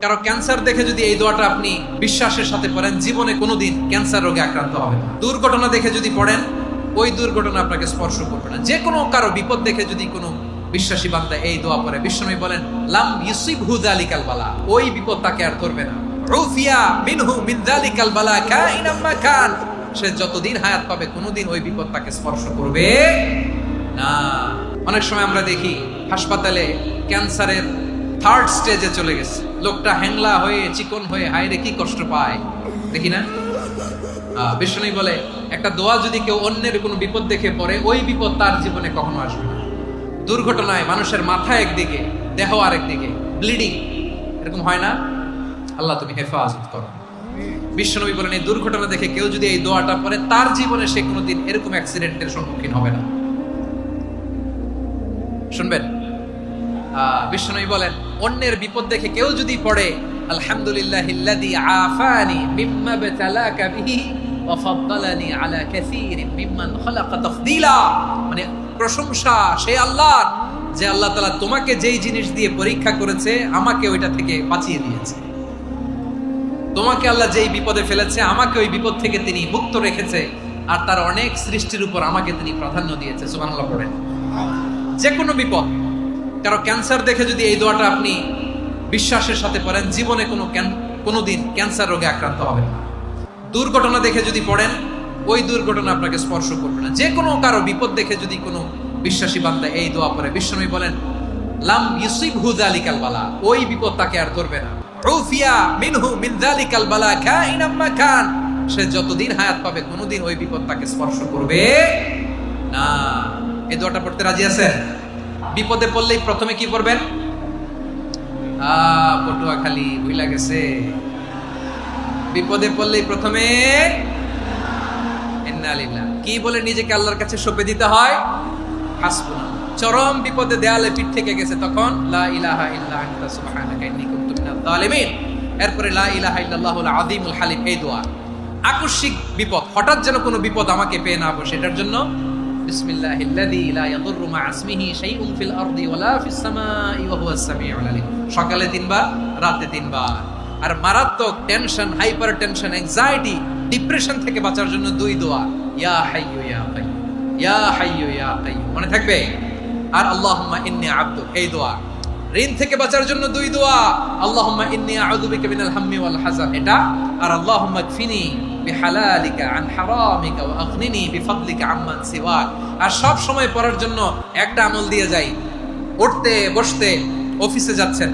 কারো ক্যান্সার দেখে যদি এই দোয়াটা আপনি বিশ্বাসের সাথে পড়েন, জীবনে কোনোদিন ক্যান্সার রোগে আক্রান্ত হবে না। দুর্ঘটনা দেখে যদি পড়েন, ওই দুর্ঘটনা আপনাকে স্পর্শ করবে না। যে কোনো কারো বিপদ দেখে যদি কোনো বিশ্বাসী বান্দা এই দোয়া পড়ে, বিশ্বনবী বলেন লাম ইউসিবহু যালিকাল বালা, ওই বিপদ তাকে আর ধরবে না। উফিয়া মিনহু মিন যালিকাল বালা কাইনাম মা কান, সে যতদিন হায়াত পাবে কোনোদিন ওই বিপদ তাকে স্পর্শ করবে না। অনেক সময় আমরা দেখি হাসপাতালে ক্যান্সারের থার্ড স্টেজে চলে গেছে, লোকটা হ্যাংলা হয়ে চিকন হয়ে হায়রে কি কষ্ট পায় দেখি না। বিষ্ণু বলে একটা দোয়া যদি কেউ অন্যের কোনো বিপদ দেখে পড়ে, ওই বিপদ তার জীবনে কখনো আসবে না। দুর্ঘটনায় মানুষের মাথা একদিকে, দেহ আরেকদিকে, ব্লিডিং, এরকম হয় না? আল্লাহ তুমি হেফাজত করো। বিশ্বনবী বলেন এই দুর্ঘটনা দেখে কেউ যদি এই দোয়াটা পড়ে, তার জীবনে সে কোনোদিন এরকম অ্যাক্সিডেন্টের সম্মুখীন হবে না। শুনবেন, বিশ্বনবী বলেন অন্যের বিপদ দেখে কেউ যদি পড়ে আলহামদুলিল্লাহিল্লাযী আফানি মিম্মা বতালাকা বিহি ওয়া ফাদ্দালানি আলা কাসীরিন মিম্মান খালাকা তাফদীলা, মানে প্রশংসা সেই আল্লাহর, যে আল্লাহ তাআলা তোমাকে যেই জিনিস দিয়ে পরীক্ষা করেছে আমাকে ওইটা থেকে বাঁচিয়ে দিয়েছে। তোমাকে আল্লাহ যেই বিপদে ফেলেছে আমাকে ওই বিপদ থেকে তিনি মুক্ত রেখেছে, আর তার অনেক সৃষ্টির উপর আমাকে তিনি প্রাধান্য দিয়েছে। সুবহানাল্লাহ পড়েন। যে কোনো বিপদ, কারো ক্যান্সার দেখে যদি এই দোয়াটা আপনি বিশ্বাসের সাথে পড়েন, জীবনে কোনোদিন ক্যান্সার রোগে আক্রান্ত হবেন না। দুর্ঘটনা দেখে যদি পড়েন, ওই দুর্ঘটনা আপনাকে স্পর্শ করবে না। যে কোনো কারো বিপদ দেখে যদি কোনো বিশ্বাসী বান্দা এই দোয়া পড়ে, বিশ্বনবী বলেন লাম ইউসিবহু যালিকাল বালা, ওই বিপদ তাকে আর ধরবে না। উফিয়া মিনহু মিন যালিকাল বালা কাইনাম মা কান, সে যতদিন হায়াত পাবে কোনোদিন ওই বিপদ তাকে স্পর্শ করবে না। এই দোয়াটা পড়তে রাজি আছেন? বিপদে পড়লেই প্রথমে কি পড়বেন? পটুয়াখালী ভুইলা গেছে। বিপদে পড়লেই প্রথমে ইন্না লিল্লাহ কি বলে নিজেকে আল্লাহর কাছে সঁপে দিতে হয়? হাসবুনা। চরম বিপদে দেয়ালে পিঠ থেকে গেছে, তখন লা ইলাহা ইল্লা আনতা সুবহানাকা ইন্নী কুনতু মিনাজ জালিমিন। এরপরে লা ইলাহা ইল্লাল্লাহুল আযীমুল হালিম, এই দোয়া। আকস্মিক বিপদ, হঠাৎ যেন কোনো বিপদ আমাকে পেয়ে না বসে, এটার জন্য বিসমিল্লাহিল্লাযী লা ইয়াদুররু মা ইসমিহি শাইউন ফিল আরদি ওয়ালা ফিস সামাই ওয়া হুয়াস সামিউল আলীম। সকালে 3 বার, রাতে 3 বার। আর মারাত্মক tension, hyper tension, anxiety, depression থেকে বাঁচার জন্য 2 দোয়া, ইয়া হাইয়্যু ইয়া কাইয়্যুম, ইয়া হাইয়্যু ইয়া কাইয়্যুম, মনে থাকবে? আর আল্লাহুম্মা ইন্নী আবদুক, এই দোয়া। ঋণ থেকে বাঁচার জন্য 2 দোয়া, আল্লাহুম্মা ইন্নী আউযু বিকা মিনাল হাম্মি ওয়াল হাযান, এটা। আর আল্লাহুম্মা কফিনি বিহালালিকা আন হারামিকা ওয়া আগনিনি বিফাদলিকা আম্মান সিওয়াক। আর সব সময় পড়ার জন্য একটা আমল দিয়ে যাই, উঠতে বসতে, অফিসে যাচ্ছেন